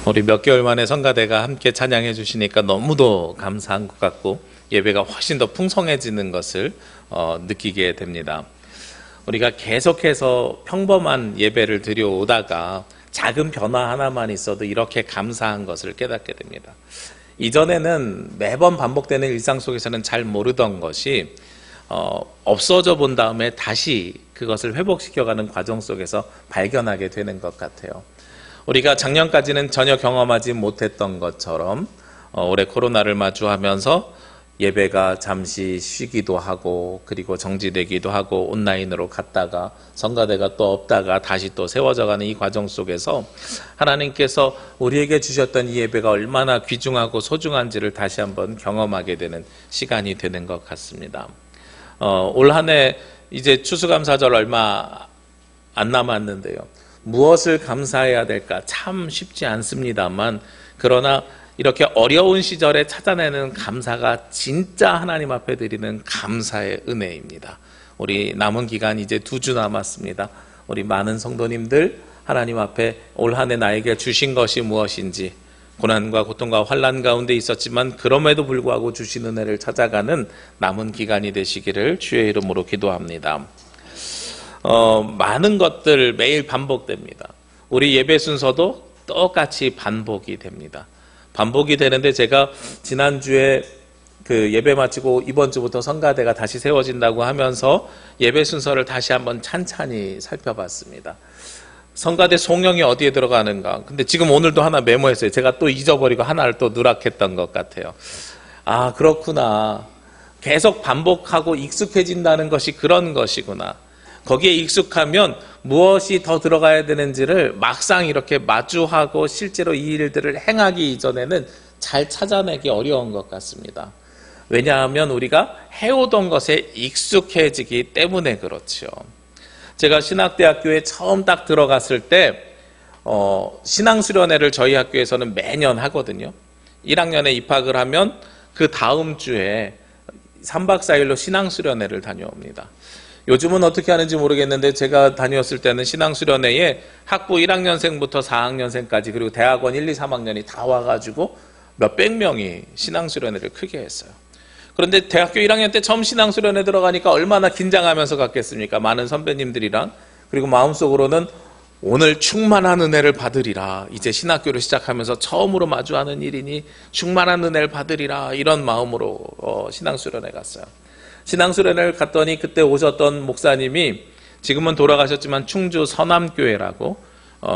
우리 몇 개월 만에 성가대가 함께 찬양해 주시니까 너무도 감사한 것 같고 예배가 훨씬 더 풍성해지는 것을 느끼게 됩니다. 우리가 계속해서 평범한 예배를 드려오다가 작은 변화 하나만 있어도 이렇게 감사한 것을 깨닫게 됩니다. 이전에는 매번 반복되는 일상 속에서는 잘 모르던 것이 없어져 본 다음에 다시 그것을 회복시켜가는 과정 속에서 발견하게 되는 것 같아요. 우리가 작년까지는 전혀 경험하지 못했던 것처럼 올해 코로나를 마주하면서 예배가 잠시 쉬기도 하고 그리고 정지되기도 하고 온라인으로 갔다가 성가대가 또 없다가 다시 또 세워져가는 이 과정 속에서 하나님께서 우리에게 주셨던 이 예배가 얼마나 귀중하고 소중한지를 다시 한번 경험하게 되는 시간이 되는 것 같습니다. 올 한 해 이제 추수감사절 얼마 안 남았는데요. 무엇을 감사해야 될까 참 쉽지 않습니다만 그러나 이렇게 어려운 시절에 찾아내는 감사가 진짜 하나님 앞에 드리는 감사의 은혜입니다. 우리 남은 기간 이제 2주 남았습니다. 우리 많은 성도님들 하나님 앞에 올 한 해 나에게 주신 것이 무엇인지 고난과 고통과 환난 가운데 있었지만 그럼에도 불구하고 주신 은혜를 찾아가는 남은 기간이 되시기를 주의 이름으로 기도합니다. 많은 것들 매일 반복됩니다. 우리 예배 순서도 똑같이 반복이 됩니다. 반복이 되는데 제가 지난주에 그 예배 마치고 이번 주부터 성가대가 다시 세워진다고 하면서 예배 순서를 다시 한번 찬찬히 살펴봤습니다. 성가대 송영이 어디에 들어가는가. 근데 지금 오늘도 하나 메모했어요. 제가 또 잊어버리고 하나를 또 누락했던 것 같아요. 아, 그렇구나. 계속 반복하고 익숙해진다는 것이 그런 것이구나. 거기에 익숙하면 무엇이 더 들어가야 되는지를 막상 이렇게 마주하고 실제로 이 일들을 행하기 이전에는 잘 찾아내기 어려운 것 같습니다. 왜냐하면 우리가 해오던 것에 익숙해지기 때문에 그렇죠. 제가 신학대학교에 처음 딱 들어갔을 때 신앙수련회를 저희 학교에서는 매년 하거든요. 1학년에 입학을 하면 그 다음 주에 3박 4일로 신앙수련회를 다녀옵니다. 요즘은 어떻게 하는지 모르겠는데 제가 다녔을 때는 신앙수련회에 학부 1학년생부터 4학년생까지 그리고 대학원 1, 2, 3학년이 다 와가지고 몇백 명이 신앙수련회를 크게 했어요. 그런데 대학교 1학년 때 처음 신앙수련회 들어가니까 얼마나 긴장하면서 갔겠습니까? 많은 선배님들이랑. 그리고 마음속으로는 오늘 충만한 은혜를 받으리라. 이제 신학교를 시작하면서 처음으로 마주하는 일이니 충만한 은혜를 받으리라. 이런 마음으로 신앙수련회 갔어요. 신앙수련회를 갔더니 그때 오셨던 목사님이 지금은 돌아가셨지만 충주 서남교회라고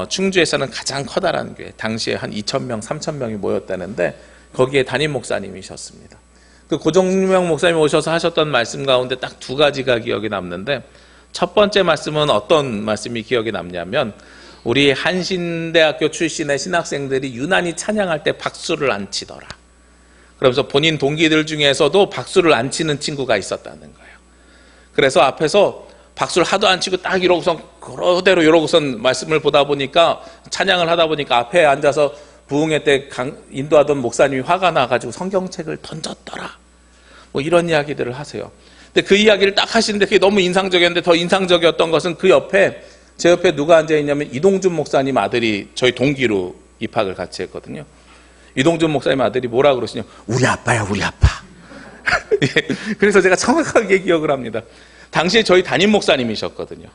충주에서는 가장 커다란 교회, 당시에 한 2,000명, 3,000명이 모였다는데 거기에 담임 목사님이셨습니다. 그 고정명 목사님이 오셔서 하셨던 말씀 가운데 딱 2가지가 기억이 남는데 첫 번째 말씀은 어떤 말씀이 기억이 남냐면 우리 한신대학교 출신의 신학생들이 유난히 찬양할 때 박수를 안 치더라. 그러면서 본인 동기들 중에서도 박수를 안 치는 친구가 있었다는 거예요. 그래서 앞에서 박수를 하도 안 치고 딱 이러고선 그대로 이러고선 말씀을 보다 보니까 찬양을 하다 보니까 앞에 앉아서 부흥회 때 인도하던 목사님이 화가 나가지고 성경책을 던졌더라. 뭐 이런 이야기들을 하세요. 근데 그 이야기를 딱 하시는데 그게 너무 인상적이었는데 더 인상적이었던 것은 그 옆에 제 옆에 누가 앉아있냐면 이동준 목사님 아들이 저희 동기로 입학을 같이 했거든요. 이동준 목사님 아들이 뭐라 그러시냐? 우리 아빠야, 우리 아빠. 그래서 제가 정확하게 기억을 합니다. 당시에 저희 담임 목사님이셨거든요.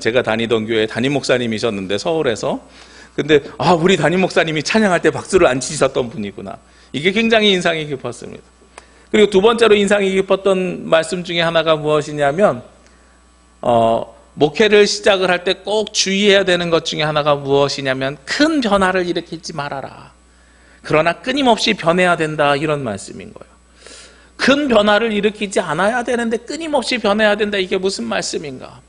제가 다니던 교회 담임 목사님이셨는데 서울에서. 근데 우리 담임 목사님이 찬양할 때 박수를 안 치셨던 분이구나. 이게 굉장히 인상이 깊었습니다. 그리고 두 번째로 인상이 깊었던 말씀 중에 하나가 무엇이냐면 목회를 시작을 할 때 꼭 주의해야 되는 것 중에 하나가 무엇이냐면 큰 변화를 일으키지 말아라. 그러나 끊임없이 변해야 된다. 이런 말씀인 거예요. 큰 변화를 일으키지 않아야 되는데 끊임없이 변해야 된다. 이게 무슨 말씀인가?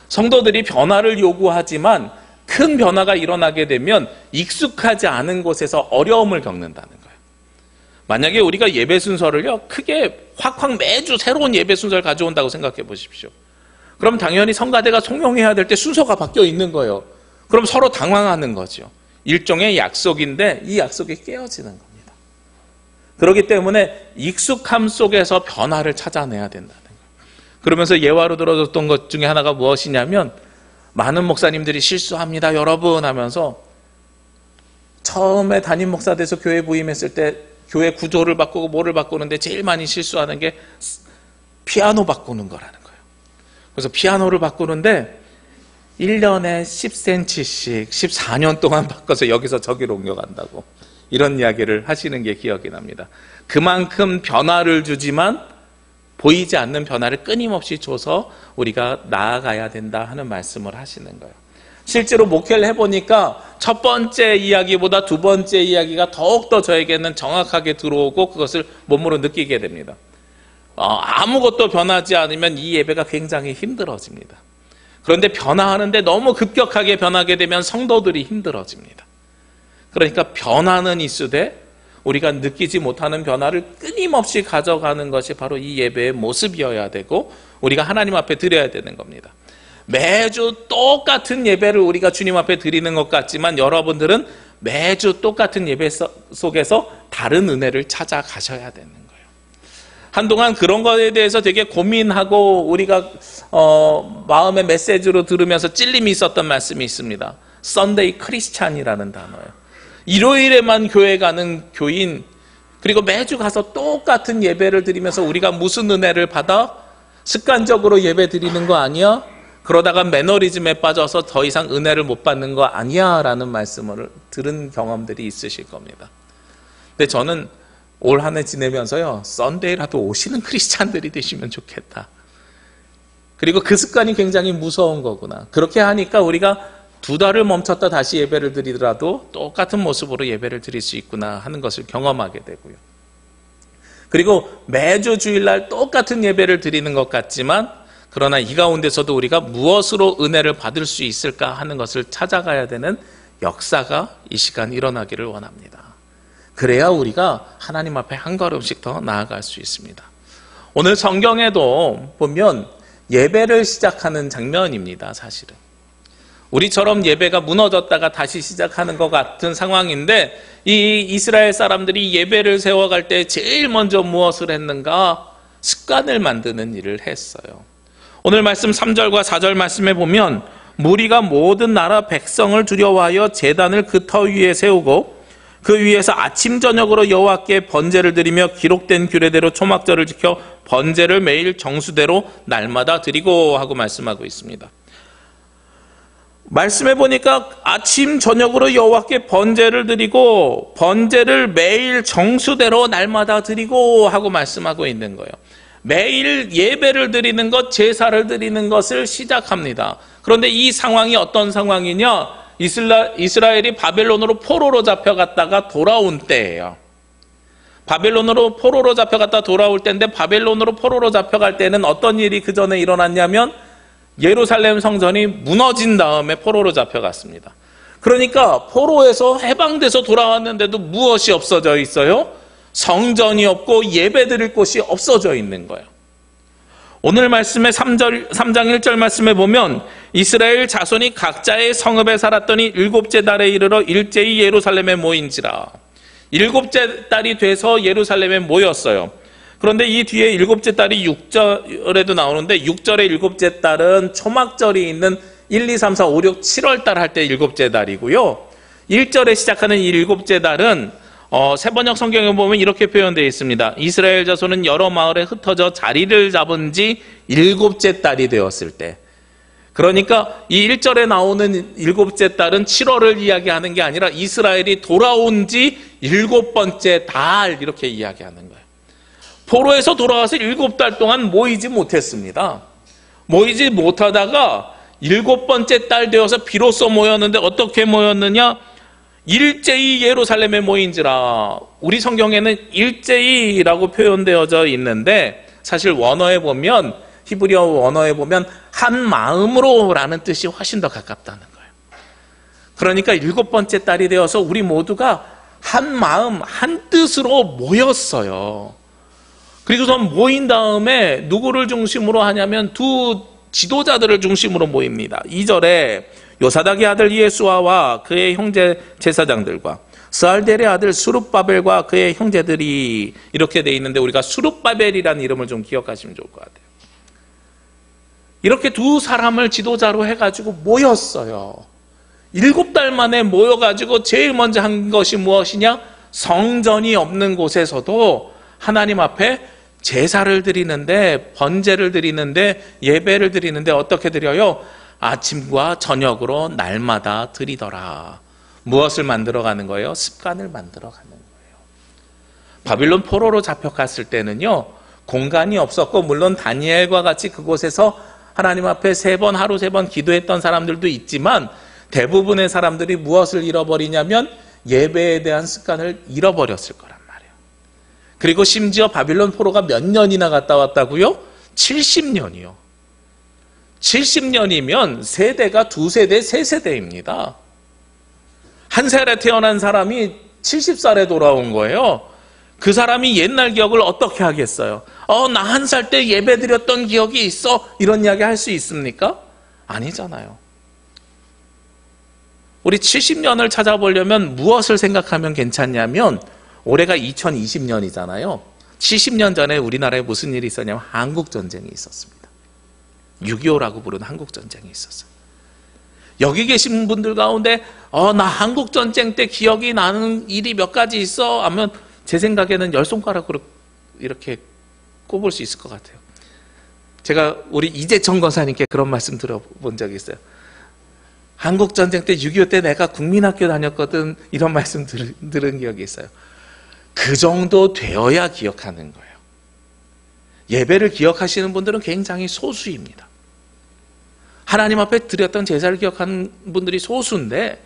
성도들이 변화를 요구하지만 큰 변화가 일어나게 되면 익숙하지 않은 곳에서 어려움을 겪는다는 거예요. 만약에 우리가 예배 순서를요 크게 확확 매주 새로운 예배 순서를 가져온다고 생각해 보십시오. 그럼 당연히 성가대가 송영해야 될 때 순서가 바뀌어 있는 거예요. 그럼 서로 당황하는 거죠. 일종의 약속인데 이 약속이 깨어지는 겁니다. 그렇기 때문에 익숙함 속에서 변화를 찾아내야 된다는 거예요. 그러면서 예화로 들어줬던 것 중에 하나가 무엇이냐면 많은 목사님들이 실수합니다 여러분 하면서 처음에 담임 목사 돼서 교회 부임했을 때 교회 구조를 바꾸고 뭐를 바꾸는데 제일 많이 실수하는 게 피아노 바꾸는 거라는 거예요. 그래서 피아노를 바꾸는데 1년에 10cm씩 14년 동안 바꿔서 여기서 저기로 옮겨간다고 이런 이야기를 하시는 게 기억이 납니다. 그만큼 변화를 주지만 보이지 않는 변화를 끊임없이 줘서 우리가 나아가야 된다 하는 말씀을 하시는 거예요. 실제로 목회를 해보니까 첫 번째 이야기보다 두 번째 이야기가 더욱더 저에게는 정확하게 들어오고 그것을 몸으로 느끼게 됩니다. 아무것도 변하지 않으면 이 예배가 굉장히 힘들어집니다. 그런데 변화하는데 너무 급격하게 변하게 되면 성도들이 힘들어집니다. 그러니까 변화는 있으되 우리가 느끼지 못하는 변화를 끊임없이 가져가는 것이 바로 이 예배의 모습이어야 되고 우리가 하나님 앞에 드려야 되는 겁니다. 매주 똑같은 예배를 우리가 주님 앞에 드리는 것 같지만 여러분들은 매주 똑같은 예배 속에서 다른 은혜를 찾아가셔야 되는 거예요. 한동안 그런 것에 대해서 되게 고민하고 우리가 마음의 메시지로 들으면서 찔림이 있었던 말씀이 있습니다. 썬데이 크리스찬이라는 단어예요. 일요일에만 교회 가는 교인, 그리고 매주 가서 똑같은 예배를 드리면서 우리가 무슨 은혜를 받아? 습관적으로 예배 드리는 거 아니야? 그러다가 매너리즘에 빠져서 더 이상 은혜를 못 받는 거 아니야? 라는 말씀을 들은 경험들이 있으실 겁니다. 근데 저는 올 한 해 지내면서요, 썬데이라도 오시는 크리스찬들이 되시면 좋겠다. 그리고 그 습관이 굉장히 무서운 거구나. 그렇게 하니까 우리가 2달을 멈췄다 다시 예배를 드리더라도 똑같은 모습으로 예배를 드릴 수 있구나 하는 것을 경험하게 되고요. 그리고 매주 주일날 똑같은 예배를 드리는 것 같지만 그러나 이 가운데서도 우리가 무엇으로 은혜를 받을 수 있을까 하는 것을 찾아가야 되는 역사가 이 시간 일어나기를 원합니다. 그래야 우리가 하나님 앞에 한 걸음씩 더 나아갈 수 있습니다. 오늘 성경에도 보면 예배를 시작하는 장면입니다. 사실은 우리처럼 예배가 무너졌다가 다시 시작하는 것 같은 상황인데 이 이스라엘 사람들이 예배를 세워갈 때 제일 먼저 무엇을 했는가? 습관을 만드는 일을 했어요. 오늘 말씀 3절과 4절 말씀에 보면 무리가 모든 나라 백성을 두려워하여 제단을 그 터 위에 세우고 그 위에서 아침 저녁으로 여호와께 번제를 드리며 기록된 규례대로 초막절을 지켜 번제를 매일 정수대로 날마다 드리고 하고 말씀하고 있습니다. 말씀해 보니까 아침 저녁으로 여호와께 번제를 드리고 번제를 매일 정수대로 날마다 드리고 하고 말씀하고 있는 거예요. 매일 예배를 드리는 것, 제사를 드리는 것을 시작합니다. 그런데 이 상황이 어떤 상황이냐? 이스라엘이 바벨론으로 포로로 잡혀갔다가 돌아온 때예요. 바벨론으로 포로로 잡혀갔다 돌아올 때인데 바벨론으로 포로로 잡혀갈 때는 어떤 일이 그 전에 일어났냐면 예루살렘 성전이 무너진 다음에 포로로 잡혀갔습니다. 그러니까 포로에서 해방돼서 돌아왔는데도 무엇이 없어져 있어요? 성전이 없고 예배드릴 곳이 없어져 있는 거예요. 오늘 말씀의 3장 1절 말씀에 보면 이스라엘 자손이 각자의 성읍에 살았더니 7째 달에 이르러 일제히 예루살렘에 모인지라. 7째 달이 돼서 예루살렘에 모였어요. 그런데 이 뒤에 7째 달이 6절에도 나오는데 6절의 7째 달은 초막절이 있는 1, 2, 3, 4, 5, 6, 7월 달 할 때 7째 달이고요. 1절에 시작하는 이 7째 달은 세번역 성경에 보면 이렇게 표현되어 있습니다. 이스라엘 자손은 여러 마을에 흩어져 자리를 잡은 지 7째 달이 되었을 때. 그러니까 이 1절에 나오는 7째 달은 7월을 이야기하는 게 아니라 이스라엘이 돌아온 지 7번째 달 이렇게 이야기하는 거예요. 포로에서 돌아와서 7달 동안 모이지 못했습니다. 모이지 못하다가 7번째 달 되어서 비로소 모였는데 어떻게 모였느냐? 일제히 예루살렘에 모인지라. 우리 성경에는 일제히라고 표현되어져 있는데 사실 원어에 보면 히브리어 원어에 보면 한 마음으로라는 뜻이 훨씬 더 가깝다는 거예요. 그러니까 7번째 달이 되어서 우리 모두가 한 마음 한 뜻으로 모였어요. 그리고서 모인 다음에 누구를 중심으로 하냐면 두 지도자들을 중심으로 모입니다. 2절에 요사닥의 아들 이에수아와 그의 형제 제사장들과 스알델의 아들 수룹바벨과 그의 형제들이 이렇게 돼 있는데 우리가 수룹바벨이라는 이름을 좀 기억하시면 좋을 것 같아요. 이렇게 두 사람을 지도자로 해가지고 모였어요. 7달 만에 모여가지고 제일 먼저 한 것이 무엇이냐? 성전이 없는 곳에서도 하나님 앞에 제사를 드리는데, 번제를 드리는데, 예배를 드리는데 어떻게 드려요? 아침과 저녁으로 날마다 드리더라. 무엇을 만들어가는 거예요? 습관을 만들어가는 거예요. 바빌론 포로로 잡혀갔을 때는요, 공간이 없었고, 물론 다니엘과 같이 그곳에서 하나님 앞에 3번, 하루 3번 기도했던 사람들도 있지만, 대부분의 사람들이 무엇을 잃어버리냐면 예배에 대한 습관을 잃어버렸을 거란 말이에요. 그리고 심지어 바빌론 포로가 몇 년이나 갔다 왔다고요? 70년이요. 70년이면 세대가 2세대, 3세대입니다. 한 살에 태어난 사람이 70살에 돌아온 거예요. 그 사람이 옛날 기억을 어떻게 하겠어요? 나 1살 때 예배 드렸던 기억이 있어. 이런 이야기 할 수 있습니까? 아니잖아요. 우리 70년을 찾아보려면 무엇을 생각하면 괜찮냐면, 올해가 2020년이잖아요. 70년 전에 우리나라에 무슨 일이 있었냐면 한국전쟁이 있었습니다. 6.25라고 부르는 한국전쟁이 있었어요. 여기 계신 분들 가운데 나 한국전쟁 때 기억이 나는 일이 몇 가지 있어 하면 제 생각에는 10손가락으로 이렇게 꼽을 수 있을 것 같아요. 제가 우리 이재청 권사님께 그런 말씀 들어본 적이 있어요. 한국전쟁 때 6.25 때 내가 국민학교 다녔거든, 이런 말씀 들은 기억이 있어요. 그 정도 되어야 기억하는 거예요. 예배를 기억하시는 분들은 굉장히 소수입니다. 하나님 앞에 드렸던 제사를 기억하는 분들이 소수인데,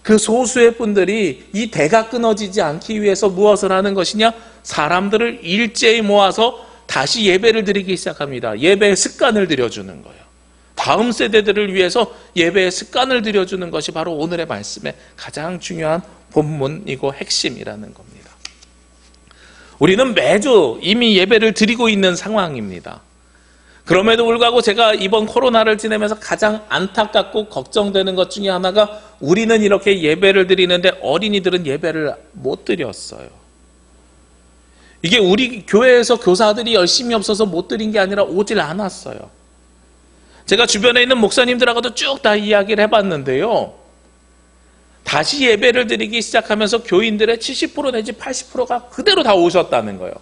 그 소수의 분들이 이 대가 끊어지지 않기 위해서 무엇을 하는 것이냐? 사람들을 일제히 모아서 다시 예배를 드리기 시작합니다. 예배의 습관을 들여주는 거예요. 다음 세대들을 위해서 예배의 습관을 들여주는 것이 바로 오늘의 말씀의 가장 중요한 본문이고 핵심이라는 겁니다. 우리는 매주 이미 예배를 드리고 있는 상황입니다. 그럼에도 불구하고 제가 이번 코로나를 지내면서 가장 안타깝고 걱정되는 것 중에 하나가, 우리는 이렇게 예배를 드리는데 어린이들은 예배를 못 드렸어요. 이게 우리 교회에서 교사들이 열심히 없어서 못 드린 게 아니라 오질 않았어요. 제가 주변에 있는 목사님들하고도 쭉 다 이야기를 해봤는데요, 다시 예배를 드리기 시작하면서 교인들의 70% 내지 80%가 그대로 다 오셨다는 거예요.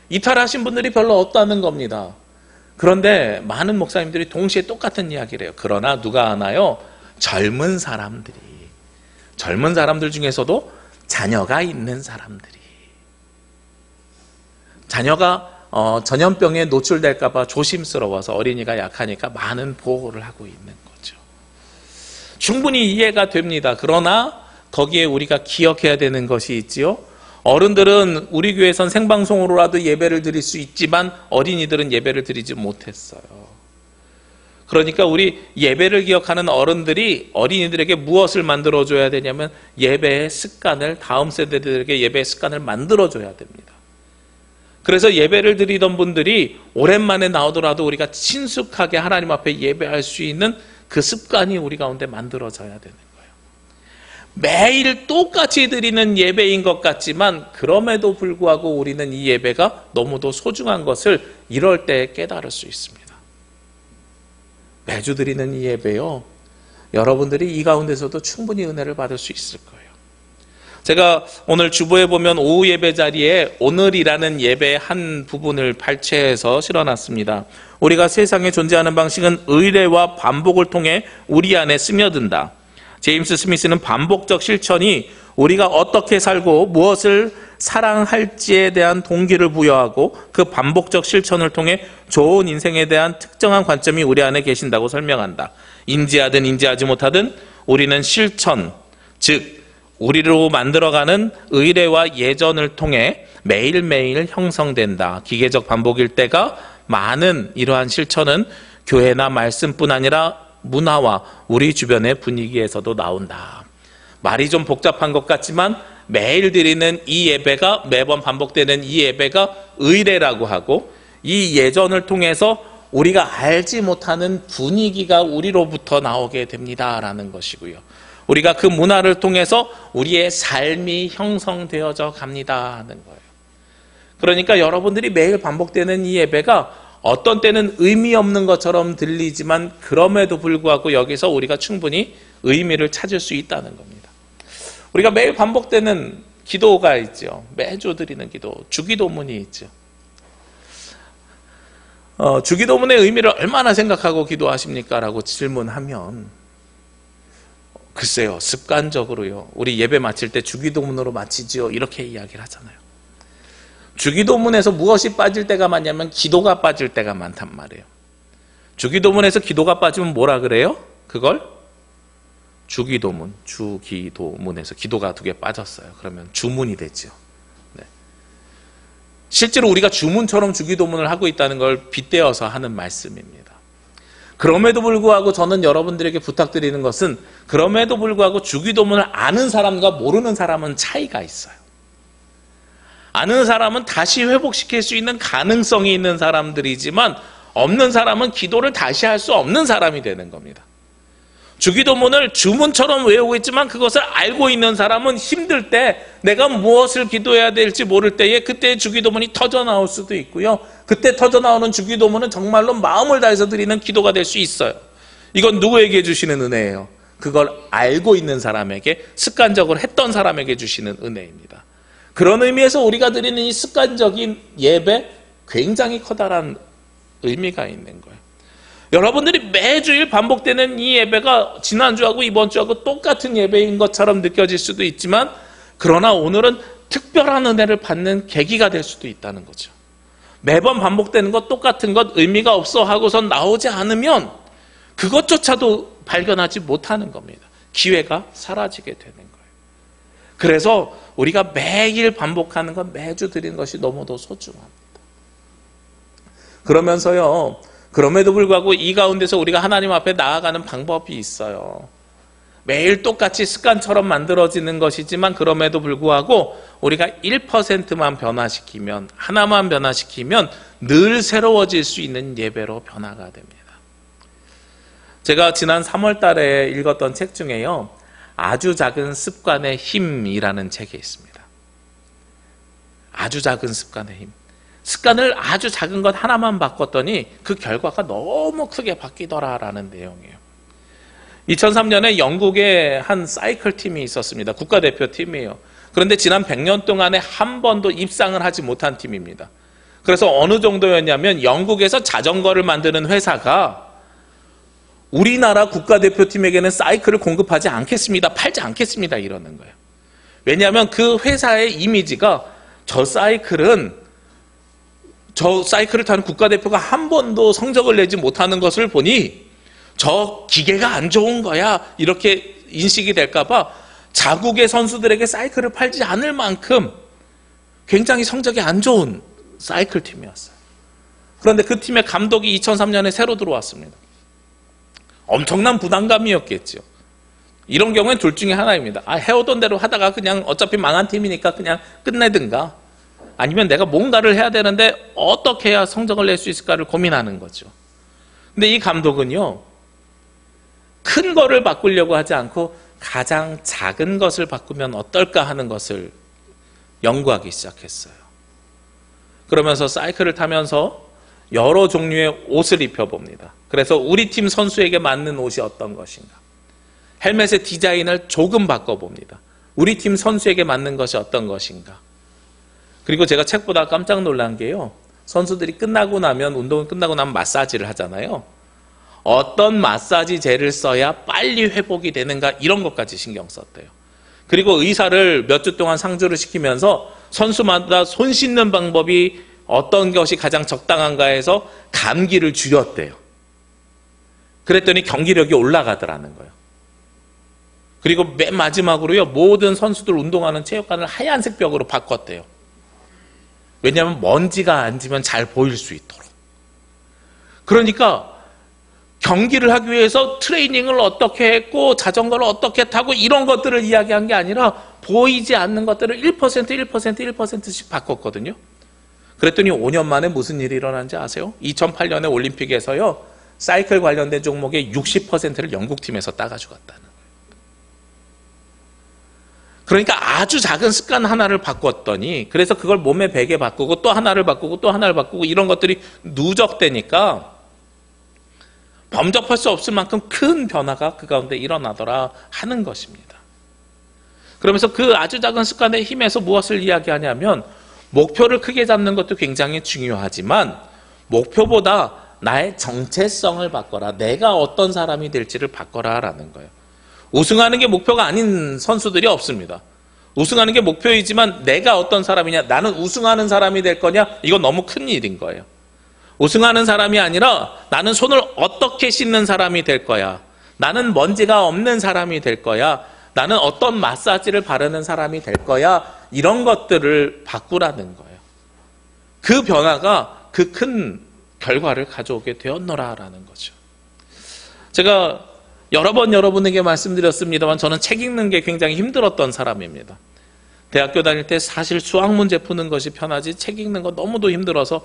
이탈하신 분들이 별로 없다는 겁니다. 그런데 많은 목사님들이 동시에 똑같은 이야기를 해요. 그러나 누가 하나요? 젊은 사람들 중에서도 자녀가 있는 사람들이, 자녀가 전염병에 노출될까 봐 조심스러워서, 어린이가 약하니까 많은 보호를 하고 있는 거죠. 충분히 이해가 됩니다. 그러나 거기에 우리가 기억해야 되는 것이 있지요. 어른들은 우리 교회에선 생방송으로라도 예배를 드릴 수 있지만 어린이들은 예배를 드리지 못했어요. 그러니까 우리 예배를 기억하는 어른들이 어린이들에게 무엇을 만들어줘야 되냐면, 예배의 습관을, 다음 세대들에게 예배의 습관을 만들어줘야 됩니다. 그래서 예배를 드리던 분들이 오랜만에 나오더라도 우리가 친숙하게 하나님 앞에 예배할 수 있는 그 습관이 우리 가운데 만들어져야 되는 거예요. 매일 똑같이 드리는 예배인 것 같지만, 그럼에도 불구하고 우리는 이 예배가 너무도 소중한 것을 이럴 때 깨달을 수 있습니다. 매주 드리는 이 예배요, 여러분들이 이 가운데서도 충분히 은혜를 받을 수 있을 거예요. 제가 오늘 주보에 보면 오후 예배 자리에 오늘이라는 예배의 한 부분을 발췌해서 실어놨습니다. 우리가 세상에 존재하는 방식은 의례와 반복을 통해 우리 안에 스며든다. 제임스 스미스는 반복적 실천이 우리가 어떻게 살고 무엇을 사랑할지에 대한 동기를 부여하고, 그 반복적 실천을 통해 좋은 인생에 대한 특정한 관점이 우리 안에 계신다고 설명한다. 인지하든 인지하지 못하든 우리는 실천, 즉 우리로 만들어가는 의례와 예전을 통해 매일매일 형성된다. 기계적 반복일 때가 많은 이러한 실천은 교회나 말씀뿐 아니라 문화와 우리 주변의 분위기에서도 나온다. 말이 좀 복잡한 것 같지만 매일 드리는 이 예배가, 매번 반복되는 이 예배가 의례라고 하고, 이 예전을 통해서 우리가 알지 못하는 분위기가 우리로부터 나오게 됩니다라는 것이고요. 우리가 그 문화를 통해서 우리의 삶이 형성되어져 갑니다 하는 거예요. 그러니까 여러분들이 매일 반복되는 이 예배가 어떤 때는 의미 없는 것처럼 들리지만 그럼에도 불구하고 여기서 우리가 충분히 의미를 찾을 수 있다는 겁니다. 우리가 매일 반복되는 기도가 있죠. 매주 드리는 기도, 주기도문이 있죠. 주기도문의 의미를 얼마나 생각하고 기도하십니까? 라고 질문하면 글쎄요, 습관적으로요. 우리 예배 마칠 때 주기도문으로 마치지요. 이렇게 이야기를 하잖아요. 주기도문에서 무엇이 빠질 때가 많냐면 기도가 빠질 때가 많단 말이에요. 주기도문에서 기도가 빠지면 뭐라 그래요? 그걸 주기도문에서 기도가 2개 빠졌어요. 그러면 주문이 되죠. 네. 실제로 우리가 주문처럼 주기도문을 하고 있다는 걸 빗대어서 하는 말씀입니다. 그럼에도 불구하고 저는 여러분들에게 부탁드리는 것은 그럼에도 불구하고 주기도문을 아는 사람과 모르는 사람은 차이가 있어요. 아는 사람은 다시 회복시킬 수 있는 가능성이 있는 사람들이지만 없는 사람은 기도를 다시 할 수 없는 사람이 되는 겁니다. 주기도문을 주문처럼 외우고 있지만 그것을 알고 있는 사람은 힘들 때 내가 무엇을 기도해야 될지 모를 때에 그때 주기도문이 터져 나올 수도 있고요. 그때 터져 나오는 주기도문은 정말로 마음을 다해서 드리는 기도가 될 수 있어요. 이건 누구에게 주시는 은혜예요? 그걸 알고 있는 사람에게, 습관적으로 했던 사람에게 주시는 은혜입니다. 그런 의미에서 우리가 드리는 이 습관적인 예배, 굉장히 커다란 의미가 있는 거예요. 여러분들이 매주일 반복되는 이 예배가 지난주하고 이번주하고 똑같은 예배인 것처럼 느껴질 수도 있지만 그러나 오늘은 특별한 은혜를 받는 계기가 될 수도 있다는 거죠. 매번 반복되는 것, 똑같은 것, 의미가 없어 하고선 나오지 않으면 그것조차도 발견하지 못하는 겁니다. 기회가 사라지게 되는 거예요. 그래서 우리가 매일 반복하는 것, 매주 드리는 것이 너무도 소중합니다. 그러면서요, 그럼에도 불구하고 이 가운데서 우리가 하나님 앞에 나아가는 방법이 있어요. 매일 똑같이 습관처럼 만들어지는 것이지만 그럼에도 불구하고 우리가 1%만 변화시키면, 하나만 변화시키면 늘 새로워질 수 있는 예배로 변화가 됩니다. 제가 지난 3월 달에 읽었던 책 중에요, 아주 작은 습관의 힘이라는 책이 있습니다. 아주 작은 습관의 힘. 습관을 아주 작은 것 하나만 바꿨더니 그 결과가 너무 크게 바뀌더라라는 내용이에요. 2003년에 영국에 한 사이클 팀이 있었습니다. 국가대표팀이에요. 그런데 지난 100년 동안에 한 번도 입상을 하지 못한 팀입니다. 그래서 어느 정도였냐면 영국에서 자전거를 만드는 회사가 우리나라 국가대표팀에게는 사이클을 공급하지 않겠습니다. 팔지 않겠습니다. 이러는 거예요. 왜냐하면 그 회사의 이미지가 저 사이클을 타는 국가대표가 한 번도 성적을 내지 못하는 것을 보니 저 기계가 안 좋은 거야 이렇게 인식이 될까봐 자국의 선수들에게 사이클을 팔지 않을 만큼 굉장히 성적이 안 좋은 사이클 팀이었어요. 그런데 그 팀의 감독이 2003년에 새로 들어왔습니다. 엄청난 부담감이었겠죠. 이런 경우엔 둘 중에 하나입니다. 해오던 대로 하다가 그냥 어차피 망한 팀이니까 그냥 끝내든가, 아니면 내가 뭔가를 해야 되는데 어떻게 해야 성적을 낼 수 있을까를 고민하는 거죠. 근데 이 감독은요, 큰 거를 바꾸려고 하지 않고 가장 작은 것을 바꾸면 어떨까 하는 것을 연구하기 시작했어요. 그러면서 사이클을 타면서 여러 종류의 옷을 입혀봅니다. 그래서 우리 팀 선수에게 맞는 옷이 어떤 것인가, 헬멧의 디자인을 조금 바꿔봅니다. 우리 팀 선수에게 맞는 것이 어떤 것인가. 그리고 제가 책보다 깜짝 놀란 게요, 선수들이 끝나고 나면, 운동을 끝나고 나면 마사지를 하잖아요. 어떤 마사지 젤을 써야 빨리 회복이 되는가, 이런 것까지 신경 썼대요. 그리고 의사를 몇 주 동안 상주를 시키면서 선수마다 손 씻는 방법이 어떤 것이 가장 적당한가 해서 감기를 줄였대요. 그랬더니 경기력이 올라가더라는 거예요. 그리고 맨 마지막으로요, 모든 선수들 운동하는 체육관을 하얀색 벽으로 바꿨대요. 왜냐하면 먼지가 앉으면 잘 보일 수 있도록. 그러니까 경기를 하기 위해서 트레이닝을 어떻게 했고 자전거를 어떻게 타고 이런 것들을 이야기한 게 아니라 보이지 않는 것들을 1%씩 바꿨거든요. 그랬더니 5년 만에 무슨 일이 일어난지 아세요? 2008년에 올림픽에서요, 사이클 관련된 종목의 60%를 영국팀에서 따가지고 갔다는 거예요. 그러니까 아주 작은 습관 하나를 바꿨더니, 그래서 그걸 몸에 배게 바꾸고 또 하나를 바꾸고 또 하나를 바꾸고 이런 것들이 누적되니까 범접할 수 없을 만큼 큰 변화가 그 가운데 일어나더라 하는 것입니다. 그러면서 그 아주 작은 습관의 힘에서 무엇을 이야기하냐면, 목표를 크게 잡는 것도 굉장히 중요하지만 목표보다 나의 정체성을 바꿔라, 내가 어떤 사람이 될지를 바꿔라 라는 거예요. 우승하는 게 목표가 아닌 선수들이 없습니다. 우승하는 게 목표이지만 내가 어떤 사람이냐, 나는 우승하는 사람이 될 거냐, 이건 너무 큰 일인 거예요. 우승하는 사람이 아니라 나는 손을 어떻게 씻는 사람이 될 거야, 나는 먼지가 없는 사람이 될 거야, 나는 어떤 마사지를 바르는 사람이 될 거야, 이런 것들을 바꾸라는 거예요. 그 변화가 그 큰 결과를 가져오게 되었노라라는 거죠. 제가 여러 번 여러분에게 말씀드렸습니다만 저는 책 읽는 게 굉장히 힘들었던 사람입니다. 대학교 다닐 때 사실 수학 문제 푸는 것이 편하지 책 읽는 거 너무도 힘들어서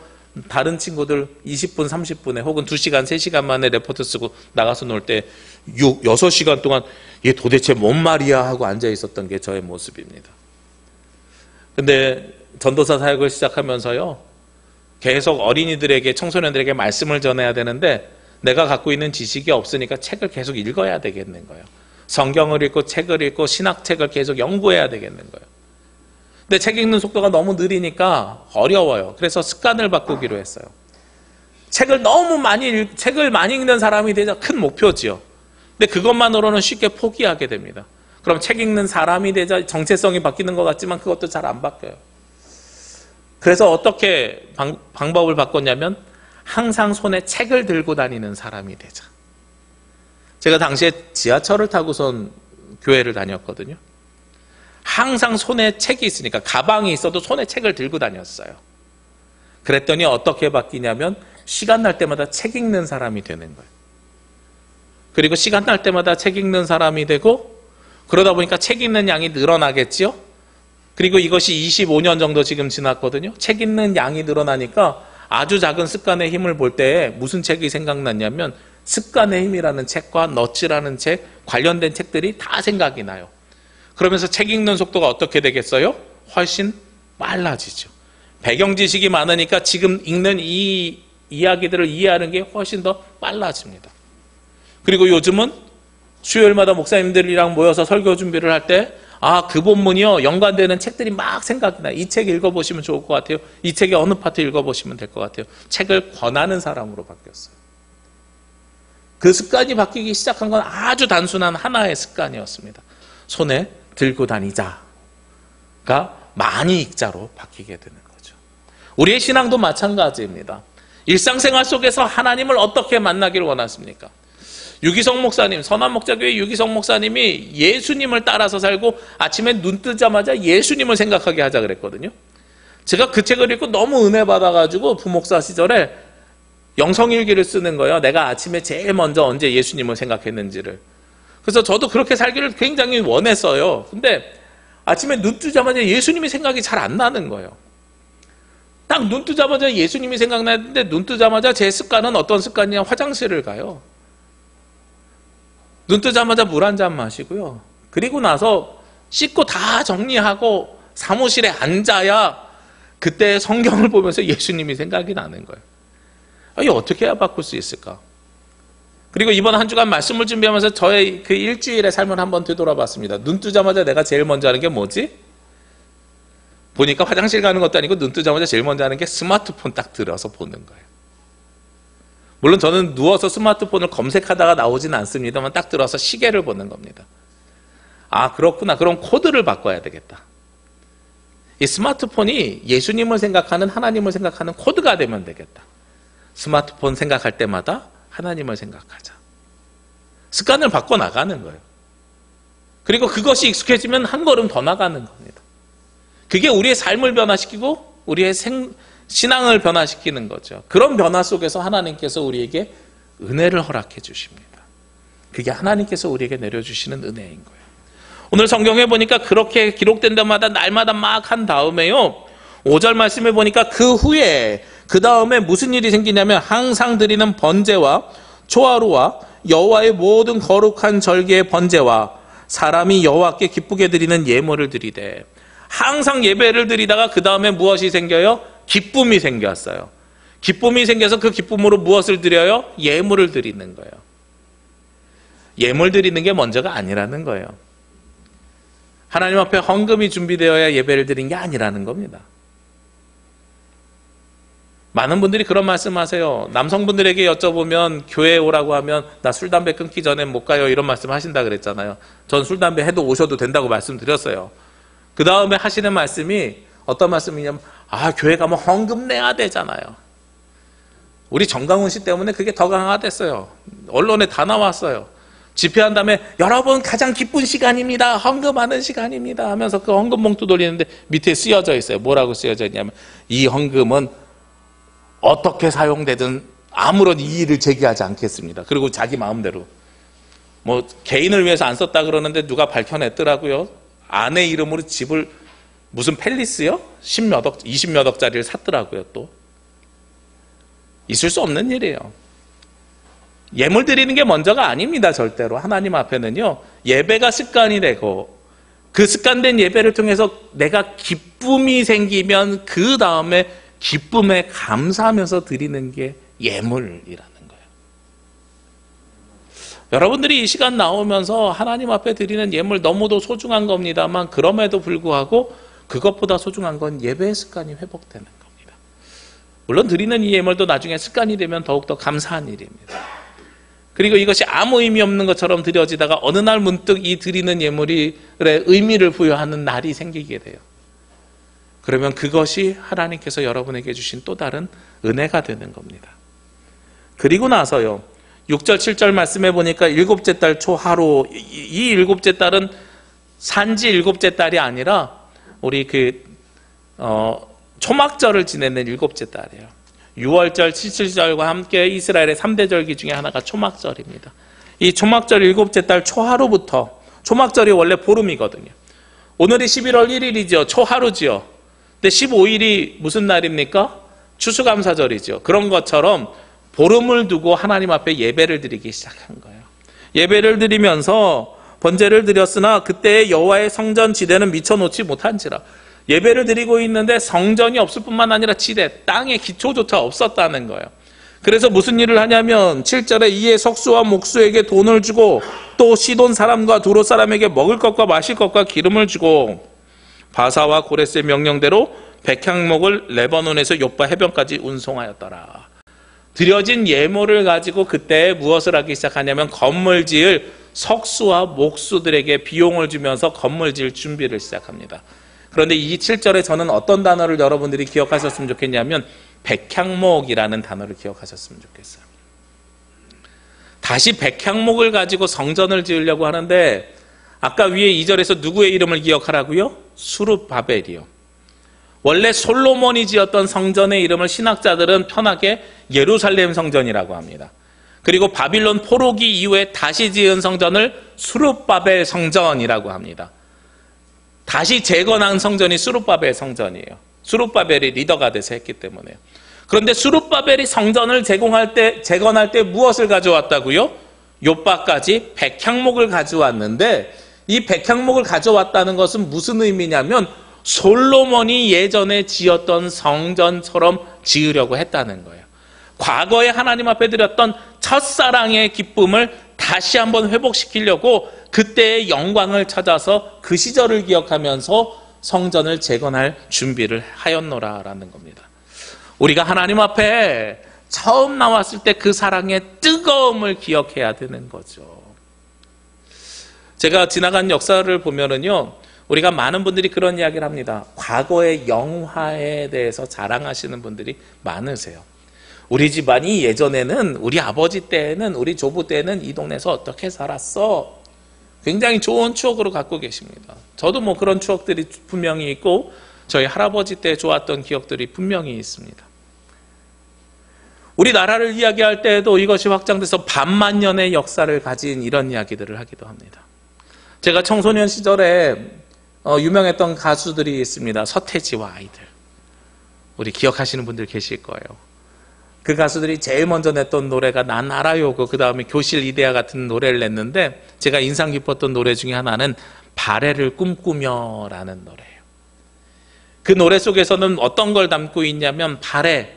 다른 친구들 20분, 30분에 혹은 2시간, 3시간 만에 레포트 쓰고 나가서 놀 때 6시간 동안 얘 도대체 뭔 말이야 하고 앉아 있었던 게 저의 모습입니다. 근데 전도사 사역을 시작하면서요, 계속 어린이들에게, 청소년들에게 말씀을 전해야 되는데 내가 갖고 있는 지식이 없으니까 책을 계속 읽어야 되겠는 거예요. 성경을 읽고 책을 읽고 신학책을 계속 연구해야 되겠는 거예요. 근데 책 읽는 속도가 너무 느리니까 어려워요. 그래서 습관을 바꾸기로 했어요. 책을 많이 읽는 사람이 되자 큰 목표지요. 근데 그것만으로는 쉽게 포기하게 됩니다. 그럼 책 읽는 사람이 되자 정체성이 바뀌는 것 같지만 그것도 잘 안 바뀌어요. 그래서 어떻게 방법을 바꿨냐면, 항상 손에 책을 들고 다니는 사람이 되자. 제가 당시에 지하철을 타고선 교회를 다녔거든요. 항상 손에 책이 있으니까 가방이 있어도 손에 책을 들고 다녔어요. 그랬더니 어떻게 바뀌냐면, 시간 날 때마다 책 읽는 사람이 되는 거예요. 그리고 시간 날 때마다 책 읽는 사람이 되고, 그러다 보니까 책 읽는 양이 늘어나겠지요. 그리고 이것이 25년 정도 지금 지났거든요. 책 읽는 양이 늘어나니까 아주 작은 습관의 힘을 볼 때 무슨 책이 생각났냐면, 습관의 힘이라는 책과 너츠라는 책, 관련된 책들이 다 생각이 나요. 그러면서 책 읽는 속도가 어떻게 되겠어요? 훨씬 빨라지죠. 배경 지식이 많으니까 지금 읽는 이 이야기들을 이해하는 게 훨씬 더 빨라집니다. 그리고 요즘은 수요일마다 목사님들이랑 모여서 설교 준비를 할 때, 그 본문이요, 연관되는 책들이 막 생각이 나요. 이 책 읽어보시면 좋을 것 같아요. 이 책의 어느 파트 읽어보시면 될 것 같아요. 책을 권하는 사람으로 바뀌었어요. 그 습관이 바뀌기 시작한 건 아주 단순한 하나의 습관이었습니다. 손에 들고 다니자가 많이 읽자로 바뀌게 되는 거죠. 우리의 신앙도 마찬가지입니다. 일상생활 속에서 하나님을 어떻게 만나기를 원하십니까? 유기성 목사님, 선한목자교회 유기성 목사님이 예수님을 따라서 살고 아침에 눈 뜨자마자 예수님을 생각하게 하자 그랬거든요. 제가 그 책을 읽고 너무 은혜 받아가지고 부목사 시절에 영성일기를 쓰는 거예요. 내가 아침에 제일 먼저 언제 예수님을 생각했는지를. 그래서 저도 그렇게 살기를 굉장히 원했어요. 근데 아침에 눈 뜨자마자 예수님이 생각이 잘 안 나는 거예요. 딱 눈 뜨자마자 예수님이 생각나는데, 눈 뜨자마자 제 습관은 어떤 습관이냐, 화장실을 가요. 눈 뜨자마자 물 한 잔 마시고요. 그리고 나서 씻고 다 정리하고 사무실에 앉아야 그때 성경을 보면서 예수님이 생각이 나는 거예요. 이거 어떻게 해야 바꿀 수 있을까? 그리고 이번 한 주간 말씀을 준비하면서 저의 그 일주일의 삶을 한번 되돌아봤습니다. 눈 뜨자마자 내가 제일 먼저 하는 게 뭐지? 보니까 화장실 가는 것도 아니고 눈 뜨자마자 제일 먼저 하는 게 스마트폰 딱 들어서 보는 거예요. 물론 저는 누워서 스마트폰을 검색하다가 나오지는 않습니다만 딱 들어서 시계를 보는 겁니다. 그렇구나. 그럼 코드를 바꿔야 되겠다. 이 스마트폰이 예수님을 생각하는, 하나님을 생각하는 코드가 되면 되겠다. 스마트폰 생각할 때마다 하나님을 생각하자. 습관을 바꿔나가는 거예요. 그리고 그것이 익숙해지면 한 걸음 더 나가는 겁니다. 그게 우리의 삶을 변화시키고 우리의 신앙을 변화시키는 거죠. 그런 변화 속에서 하나님께서 우리에게 은혜를 허락해 주십니다. 그게 하나님께서 우리에게 내려주시는 은혜인 거예요. 오늘 성경에 보니까 그렇게 기록된 데마다 날마다 막 한 다음에요, 5절 말씀에 보니까 그 후에, 그 다음에 무슨 일이 생기냐면, 항상 드리는 번제와 초하루와 여호와의 모든 거룩한 절기의 번제와 사람이 여호와께 기쁘게 드리는 예물을 드리되, 항상 예배를 드리다가 그 다음에 무엇이 생겨요? 기쁨이 생겼어요. 기쁨이 생겨서 그 기쁨으로 무엇을 드려요? 예물을 드리는 거예요. 예물 드리는 게 먼저가 아니라는 거예요. 하나님 앞에 헌금이 준비되어야 예배를 드린 게 아니라는 겁니다. 많은 분들이 그런 말씀하세요. 남성분들에게 여쭤보면 교회에 오라고 하면 나 술, 담배 끊기 전에 못 가요, 이런 말씀 하신다 그랬잖아요. 전 술, 담배 해도 오셔도 된다고 말씀드렸어요. 그 다음에 하시는 말씀이 어떤 말씀이냐면, 교회 가면 헌금 내야 되잖아요. 우리 정강훈 씨 때문에 그게 더 강화됐어요. 언론에 다 나왔어요. 집회한 다음에 여러분 가장 기쁜 시간입니다, 헌금하는 시간입니다 하면서 그 헌금 봉투 돌리는데 밑에 쓰여져 있어요. 뭐라고 쓰여져 있냐면, 이 헌금은 어떻게 사용되든 아무런 이의를 제기하지 않겠습니다. 그리고 자기 마음대로 뭐 개인을 위해서 안 썼다 그러는데 누가 밝혀냈더라고요. 아내 이름으로 집을 무슨 팰리스요? 10몇 억, 20몇 억짜리를 샀더라고요. 또 있을 수 없는 일이에요. 예물 드리는 게 먼저가 아닙니다. 절대로. 하나님 앞에는요, 예배가 습관이 되고 그 습관된 예배를 통해서 내가 기쁨이 생기면 그 다음에 기쁨에 감사하면서 드리는 게 예물이라는 거예요. 여러분들이 이 시간 나오면서 하나님 앞에 드리는 예물 너무도 소중한 겁니다만, 그럼에도 불구하고 그것보다 소중한 건 예배의 습관이 회복되는 겁니다. 물론 드리는 이 예물도 나중에 습관이 되면 더욱더 감사한 일입니다. 그리고 이것이 아무 의미 없는 것처럼 드려지다가 어느 날 문득 이 드리는 예물이 의미를 부여하는 날이 생기게 돼요. 그러면 그것이 하나님께서 여러분에게 주신 또 다른 은혜가 되는 겁니다. 그리고 나서요, 6절 7절 말씀해 보니까 일곱째 달 초하루, 이 일곱째 달은 산지 일곱째 달이 아니라 우리 초막절을 지내는 일곱째 달이에요. 6월절 7절과 함께 이스라엘의 3대 절기 중에 하나가 초막절입니다. 이 초막절 일곱째 달 초하루부터, 초막절이 원래 보름이거든요. 오늘이 11월 1일이죠. 초하루지요. 근데 15일이 무슨 날입니까? 추수감사절이죠. 그런 것처럼 보름을 두고 하나님 앞에 예배를 드리기 시작한 거예요. 예배를 드리면서 번제를 드렸으나 그때의 여호와의 성전 지대는 미쳐놓지 못한지라. 예배를 드리고 있는데 성전이 없을 뿐만 아니라 지대, 땅의 기초조차 없었다는 거예요. 그래서 무슨 일을 하냐면 7절에 이에 석수와 목수에게 돈을 주고 또 시돈 사람과 두로 사람에게 먹을 것과 마실 것과 기름을 주고 바사와 고레스의 명령대로 백향목을 레바논에서 욥바 해변까지 운송하였더라. 드려진 예물을 가지고 그때 무엇을 하기 시작하냐면 건물 지을 석수와 목수들에게 비용을 주면서 건물 지을 준비를 시작합니다. 그런데 이 7절에 저는 어떤 단어를 여러분들이 기억하셨으면 좋겠냐면 백향목이라는 단어를 기억하셨으면 좋겠어요. 다시 백향목을 가지고 성전을 지으려고 하는데 아까 위에 2절에서 누구의 이름을 기억하라고요? 수룹바벨이요. 원래 솔로몬이 지었던 성전의 이름을 신학자들은 편하게 예루살렘 성전이라고 합니다. 그리고 바빌론 포로기 이후에 다시 지은 성전을 수룹바벨 성전이라고 합니다. 다시 재건한 성전이 수룹바벨 성전이에요. 수룹바벨이 리더가 돼서 했기 때문에요. 그런데 수룹바벨이 성전을 재건할 때 무엇을 가져왔다고요? 욥바까지 백향목을 가져왔는데 이 백향목을 가져왔다는 것은 무슨 의미냐면 솔로몬이 예전에 지었던 성전처럼 지으려고 했다는 거예요. 과거에 하나님 앞에 드렸던 첫사랑의 기쁨을 다시 한번 회복시키려고 그때의 영광을 찾아서 그 시절을 기억하면서 성전을 재건할 준비를 하였노라라는 겁니다. 우리가 하나님 앞에 처음 나왔을 때 그 사랑의 뜨거움을 기억해야 되는 거죠. 제가 지나간 역사를 보면은요, 우리가 많은 분들이 그런 이야기를 합니다. 과거의 영화에 대해서 자랑하시는 분들이 많으세요. 우리 집안이 예전에는, 우리 아버지 때에는, 우리 조부 때에는 이 동네에서 어떻게 살았어? 굉장히 좋은 추억으로 갖고 계십니다. 저도 뭐 그런 추억들이 분명히 있고 저희 할아버지 때 좋았던 기억들이 분명히 있습니다. 우리나라를 이야기할 때에도 이것이 확장돼서 반만 년의 역사를 가진 이런 이야기들을 하기도 합니다. 제가 청소년 시절에 유명했던 가수들이 있습니다. 서태지와 아이들. 우리 기억하시는 분들 계실 거예요. 그 가수들이 제일 먼저 냈던 노래가 난 알아요고 그 다음에 교실 이데아 같은 노래를 냈는데 제가 인상 깊었던 노래 중에 하나는 발해를 꿈꾸며 라는 노래예요. 그 노래 속에서는 어떤 걸 담고 있냐면 발해,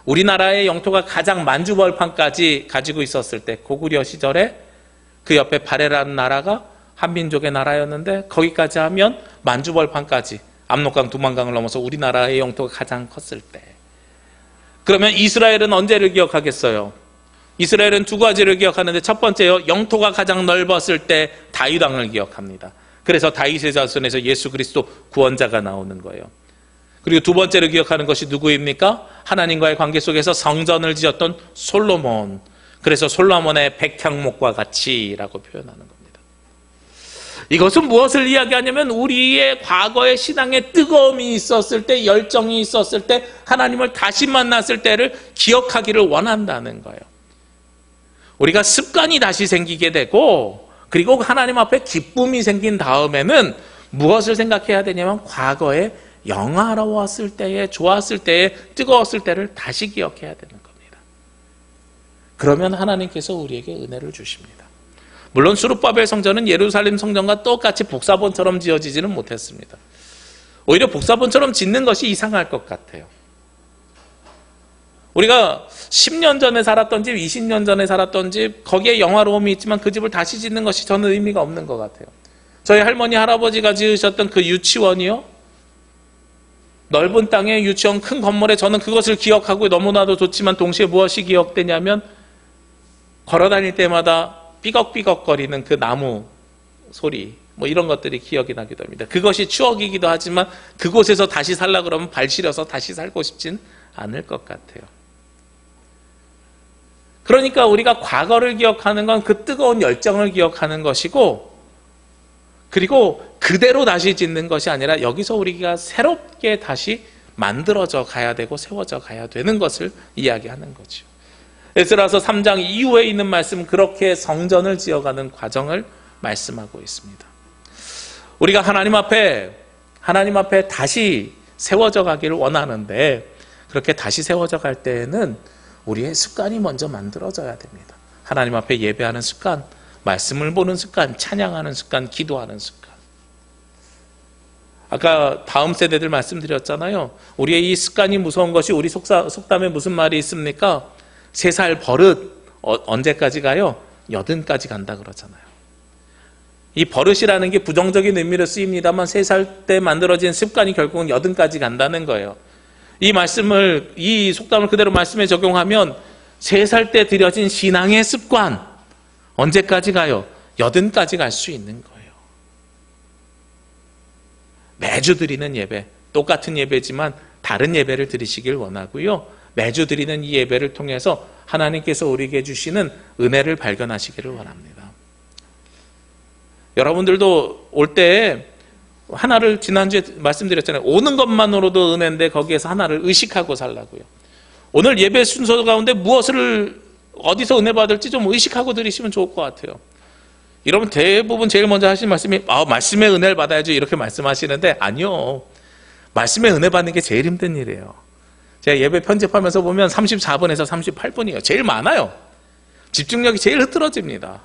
우리나라의 영토가 가장 만주벌판까지 가지고 있었을 때 고구려 시절에 그 옆에 발해라는 나라가 한민족의 나라였는데 거기까지 하면 만주벌판까지 압록강 두만강을 넘어서 우리나라의 영토가 가장 컸을 때, 그러면 이스라엘은 언제를 기억하겠어요? 이스라엘은 두 가지를 기억하는데 첫 번째요, 영토가 가장 넓었을 때 다윗 왕을 기억합니다. 그래서 다윗의 자손에서 예수 그리스도 구원자가 나오는 거예요. 그리고 두 번째로 기억하는 것이 누구입니까? 하나님과의 관계 속에서 성전을 지었던 솔로몬. 그래서 솔로몬의 백향목과 같이라고 표현하는 겁니다. 이것은 무엇을 이야기하냐면 우리의 과거의 신앙에 뜨거움이 있었을 때, 열정이 있었을 때, 하나님을 다시 만났을 때를 기억하기를 원한다는 거예요. 우리가 습관이 다시 생기게 되고, 그리고 하나님 앞에 기쁨이 생긴 다음에는 무엇을 생각해야 되냐면 과거에 영화로웠을 때에, 좋았을 때에, 뜨거웠을 때를 다시 기억해야 되는 겁니다. 그러면 하나님께서 우리에게 은혜를 주십니다. 물론 수룹바벨 성전은 예루살렘 성전과 똑같이 복사본처럼 지어지지는 못했습니다. 오히려 복사본처럼 짓는 것이 이상할 것 같아요. 우리가 10년 전에 살았던 집, 20년 전에 살았던 집, 거기에 영화로움이 있지만 그 집을 다시 짓는 것이 저는 의미가 없는 것 같아요. 저희 할머니, 할아버지가 지으셨던 그 유치원이요, 넓은 땅에 유치원 큰 건물에, 저는 그것을 기억하고 너무나도 좋지만 동시에 무엇이 기억되냐면 걸어다닐 때마다 삐걱삐걱거리는 그 나무 소리, 뭐 이런 것들이 기억이 나기도 합니다. 그것이 추억이기도 하지만 그곳에서 다시 살려고 그러면 발 시려서 다시 살고 싶진 않을 것 같아요. 그러니까 우리가 과거를 기억하는 건 그 뜨거운 열정을 기억하는 것이고, 그리고 그대로 다시 짓는 것이 아니라 여기서 우리가 새롭게 다시 만들어져 가야 되고 세워져 가야 되는 것을 이야기하는 거죠. 에스라서 3장 이후에 있는 말씀, 그렇게 성전을 지어가는 과정을 말씀하고 있습니다. 우리가 하나님 앞에 다시 세워져 가기를 원하는데, 그렇게 다시 세워져 갈 때에는 우리의 습관이 먼저 만들어져야 됩니다. 하나님 앞에 예배하는 습관, 말씀을 보는 습관, 찬양하는 습관, 기도하는 습관. 아까 다음 세대들 말씀드렸잖아요. 우리의 이 습관이 무서운 것이, 우리 속담에 무슨 말이 있습니까? 3살 버릇 언제까지 가요? 80까지 간다 그러잖아요. 이 버릇이라는 게 부정적인 의미로 쓰입니다만 3살 때 만들어진 습관이 결국은 80까지 간다는 거예요. 이 속담을 그대로 말씀에 적용하면 3살 때 들여진 신앙의 습관, 언제까지 가요? 80까지 갈 수 있는 거예요. 매주 드리는 예배, 똑같은 예배지만 다른 예배를 드리시길 원하고요. 매주 드리는 이 예배를 통해서 하나님께서 우리에게 주시는 은혜를 발견하시기를 원합니다. 여러분들도 올 때 하나를, 지난주에 말씀드렸잖아요. 오는 것만으로도 은혜인데 거기에서 하나를 의식하고 살라고요. 오늘 예배 순서 가운데 무엇을, 어디서 은혜 받을지 좀 의식하고 드리시면 좋을 것 같아요. 여러분 대부분 제일 먼저 하신 말씀이 말씀의 은혜를 받아야죠 이렇게 말씀하시는데, 아니요. 말씀의 은혜 받는 게 제일 힘든 일이에요. 제가 예배 편집하면서 보면 34분에서 38분이에요. 제일 많아요. 집중력이 제일 흐트러집니다.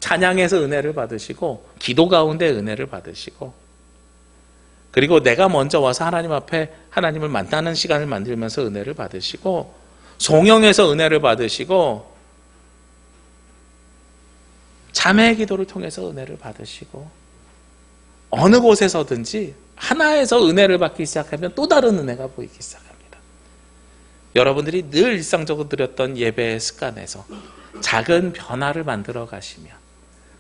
찬양에서 은혜를 받으시고, 기도 가운데 은혜를 받으시고, 그리고 내가 먼저 와서 하나님 앞에 하나님을 만나는 시간을 만들면서 은혜를 받으시고, 송영에서 은혜를 받으시고, 자매의 기도를 통해서 은혜를 받으시고, 어느 곳에서든지 하나에서 은혜를 받기 시작하면 또 다른 은혜가 보이기 시작합니다. 여러분들이 늘 일상적으로 드렸던 예배의 습관에서 작은 변화를 만들어 가시면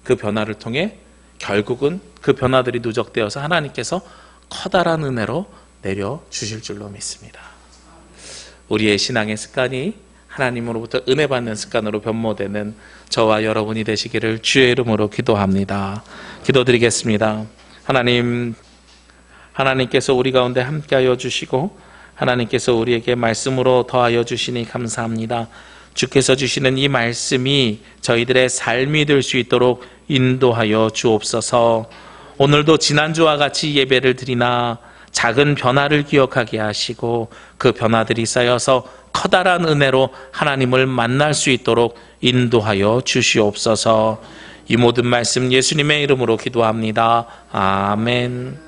그 변화를 통해 결국은 그 변화들이 누적되어서 하나님께서 커다란 은혜로 내려주실 줄로 믿습니다. 우리의 신앙의 습관이 하나님으로부터 은혜 받는 습관으로 변모되는 저와 여러분이 되시기를 주의 이름으로 기도합니다. 기도드리겠습니다. 하나님께서 우리 가운데 함께하여 주시고, 하나님께서 우리에게 말씀으로 더하여 주시니 감사합니다. 주께서 주시는 이 말씀이 저희들의 삶이 될 수 있도록 인도하여 주옵소서. 오늘도 지난주와 같이 예배를 드리나 작은 변화를 기억하게 하시고 그 변화들이 쌓여서 커다란 은혜로 하나님을 만날 수 있도록 인도하여 주시옵소서. 이 모든 말씀 예수님의 이름으로 기도합니다. 아멘.